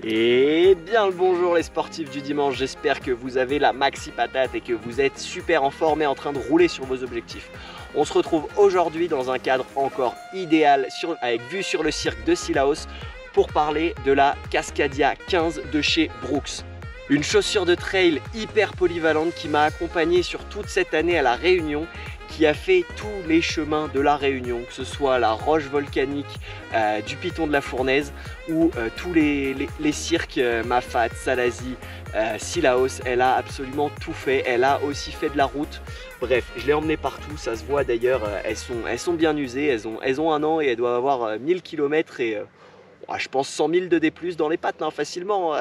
Et bien le bonjour les sportifs du dimanche, j'espère que vous avez la maxi patate et que vous êtes super en forme et en train de rouler sur vos objectifs. On se retrouve aujourd'hui dans un cadre encore idéal avec vue sur le cirque de Sillaos pour parler de la Cascadia 15 de chez Brooks. Une chaussure de trail hyper polyvalente qui m'a accompagné sur toute cette année à La Réunion, qui a fait tous les chemins de La Réunion, que ce soit la roche volcanique du Piton de la Fournaise ou tous les cirques Mafat, Salazie, Sillaos. Elle a absolument tout fait, elle a aussi fait de la route. Bref, je l'ai emmenée partout, ça se voit d'ailleurs, elles sont bien usées, elles ont un an et elles doivent avoir 1000 km et je pense 100 000 de D+ dans les pattes, hein, facilement.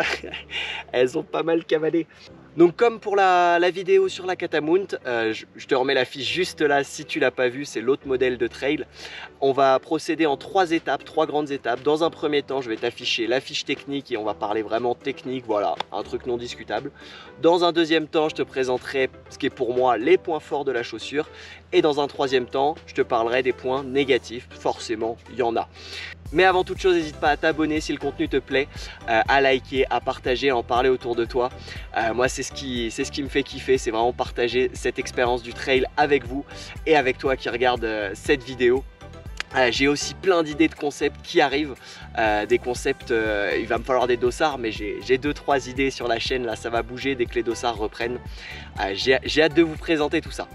Elles ont pas mal cavalé. Donc comme pour la vidéo sur la Catamount, je te remets la fiche juste là si tu l'as pas vue, c'est l'autre modèle de trail. On va procéder en trois grandes étapes. Dans un premier temps, je vais t'afficher la fiche technique et on va parler vraiment technique, voilà, un truc non discutable. Dans un deuxième temps, je te présenterai ce qui est pour moi les points forts de la chaussure. Et dans un troisième temps, je te parlerai des points négatifs, forcément, il y en a. Mais avant toute chose, n'hésite pas à t'abonner si le contenu te plaît, à liker, à partager, à en parler autour de toi. Moi, c'est ce qui me fait kiffer, c'est vraiment partager cette expérience du trail avec vous et avec toi qui regarde cette vidéo. J'ai aussi plein d'idées de concepts qui arrivent, des concepts, il va me falloir des dossards, mais j'ai 2-3 idées sur la chaîne, là ça va bouger dès que les dossards reprennent. J'ai hâte de vous présenter tout ça.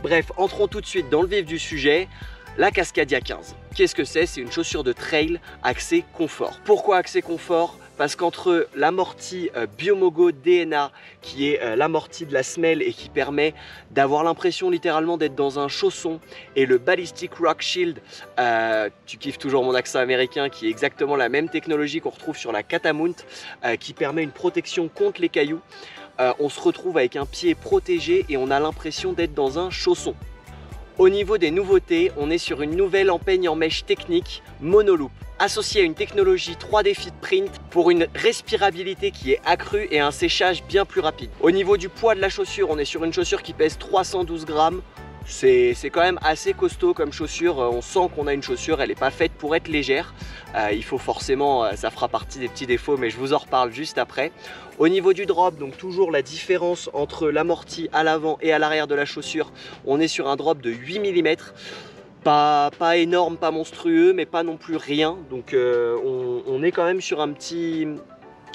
Bref, entrons tout de suite dans le vif du sujet. La Cascadia 15, qu'est-ce que c'est? C'est une chaussure de trail axée confort. Pourquoi axée confort? Parce qu'entre l'amorti Biomogo DNA, qui est l'amorti de la semelle et qui permet d'avoir l'impression littéralement d'être dans un chausson, et le Ballistic Rock Shield, tu kiffes toujours mon accent américain, qui est exactement la même technologie qu'on retrouve sur la Catamount, qui permet une protection contre les cailloux, on se retrouve avec un pied protégé et on a l'impression d'être dans un chausson. Au niveau des nouveautés, on est sur une nouvelle empeigne en mèche technique Monoloop, associée à une technologie 3D Fitprint pour une respirabilité qui est accrue et un séchage bien plus rapide. Au niveau du poids de la chaussure, on est sur une chaussure qui pèse 312 grammes. C'est quand même assez costaud comme chaussure, on sent qu'on a une chaussure, elle n'est pas faite pour être légère. Il faut forcément, ça fera partie des petits défauts, mais je vous en reparle juste après. Au niveau du drop, donc toujours la différence entre l'amorti à l'avant et à l'arrière de la chaussure, on est sur un drop de 8 mm. Pas énorme, pas monstrueux, mais pas non plus rien. Donc on est quand même sur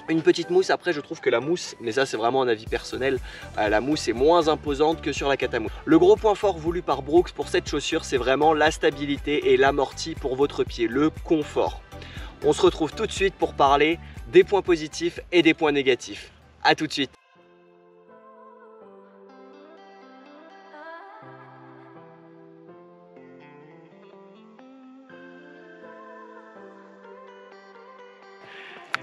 une petite mousse. Après je trouve que la mousse, mais ça c'est vraiment un avis personnel, la mousse est moins imposante que sur la Catamount. Le gros point fort voulu par Brooks pour cette chaussure, c'est vraiment la stabilité et l'amorti pour votre pied, le confort. On se retrouve tout de suite pour parler des points positifs et des points négatifs. A tout de suite.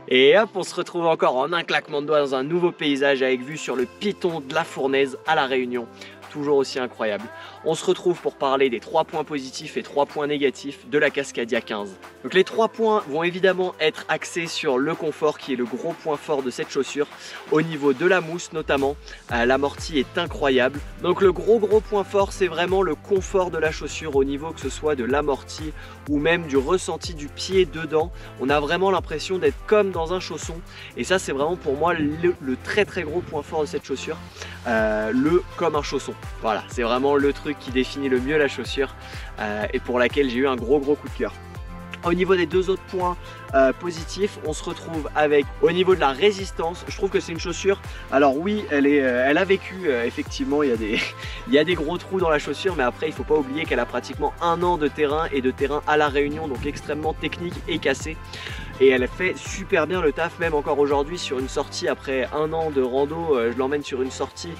Et hop, on se retrouve encore en un claquement de doigts dans un nouveau paysage avec vue sur le Piton de la Fournaise à La Réunion. Toujours aussi incroyable. On se retrouve pour parler des 3 points positifs et 3 points négatifs de la Cascadia 15. Donc les 3 points vont évidemment être axés sur le confort qui est le gros point fort de cette chaussure. Au niveau de la mousse notamment, l'amorti est incroyable. Donc le gros point fort, c'est vraiment le confort de la chaussure au niveau que ce soit de l'amorti ou même du ressenti du pied dedans. On a vraiment l'impression d'être comme dans un chausson et ça c'est vraiment pour moi le très gros point fort de cette chaussure, comme un chausson. Voilà, c'est vraiment le truc qui définit le mieux la chaussure et pour laquelle j'ai eu un gros coup de cœur. Au niveau des 2 autres points positifs, on se retrouve avec, au niveau de la résistance, je trouve que c'est une chaussure, alors oui, elle a vécu, effectivement, il y a des gros trous dans la chaussure, mais après il ne faut pas oublier qu'elle a pratiquement 1 an de terrain et de terrain à La Réunion, donc extrêmement technique et cassé. Et elle fait super bien le taf, même encore aujourd'hui sur une sortie après 1 an de rando, je l'emmène sur une sortie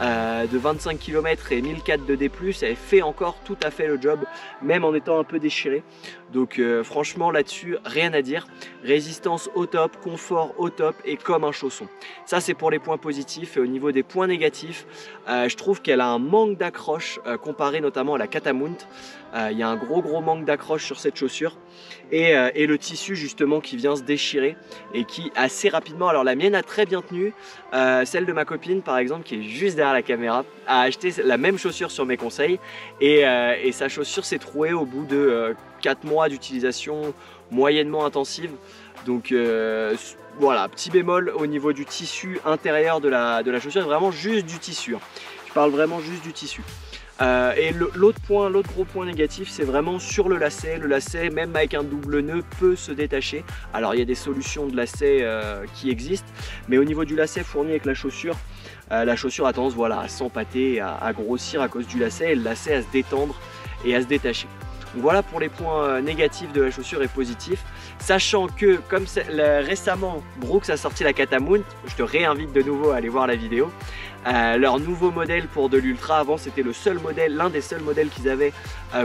de 25 km et 1004 de D+, elle fait encore tout à fait le job, même en étant un peu déchirée. Donc franchement là-dessus, rien à dire. Résistance au top, confort au top et comme un chausson. Ça c'est pour les points positifs. Et au niveau des points négatifs, je trouve qu'elle a un manque d'accroche comparé notamment à la Catamount. Il y a un gros manque d'accroche sur cette chaussure et le tissu justement qui vient se déchirer et qui assez rapidement, alors la mienne a très bien tenu, celle de ma copine par exemple qui est juste derrière la caméra a acheté la même chaussure sur mes conseils et sa chaussure s'est trouée au bout de 4 mois d'utilisation moyennement intensive. Donc voilà, petit bémol au niveau du tissu intérieur de la chaussure, vraiment juste du tissu, hein. Je parle vraiment juste du tissu. Et l'autre gros point négatif, c'est vraiment sur le lacet. Le lacet, même avec un double nœud, peut se détacher. Alors il y a des solutions de lacet qui existent, mais au niveau du lacet fourni avec la chaussure a tendance, voilà, à s'empâter, à grossir à cause du lacet, et le lacet à se détendre et à se détacher. Donc voilà pour les points négatifs de la chaussure et positifs. Sachant que comme récemment Brooks a sorti la Catamount, je te réinvite de nouveau à aller voir la vidéo. Leur nouveau modèle pour de l'ultra, avant c'était l'un des seuls modèles qu'ils avaient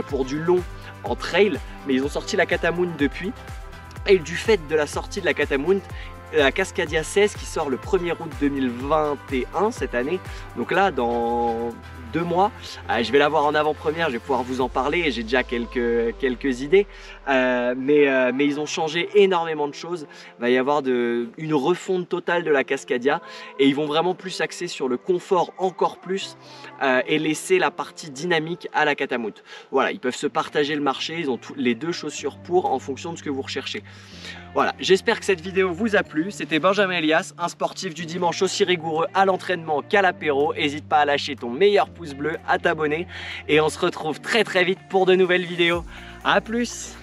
pour du long en trail, mais ils ont sorti la Catamount depuis. Et du fait de la sortie de la Catamount, la Cascadia 16 qui sort le 1er août 2021 cette année, donc là dans 2 mois, je vais l'avoir en avant-première, je vais pouvoir vous en parler et j'ai déjà quelques idées, mais ils ont changé énormément de choses. Il va y avoir une refonte totale de la Cascadia et ils vont vraiment plus axer sur le confort encore plus et laisser la partie dynamique à la Catamount. Voilà, ils peuvent se partager le marché, ils ont les deux chaussures pour en fonction de ce que vous recherchez. Voilà, j'espère que cette vidéo vous a plu. C'était Benjamin Elias, un sportif du dimanche aussi rigoureux à l'entraînement qu'à l'apéro. N'hésite pas à lâcher ton meilleur pouce bleu, à t'abonner et on se retrouve très vite pour de nouvelles vidéos. A plus!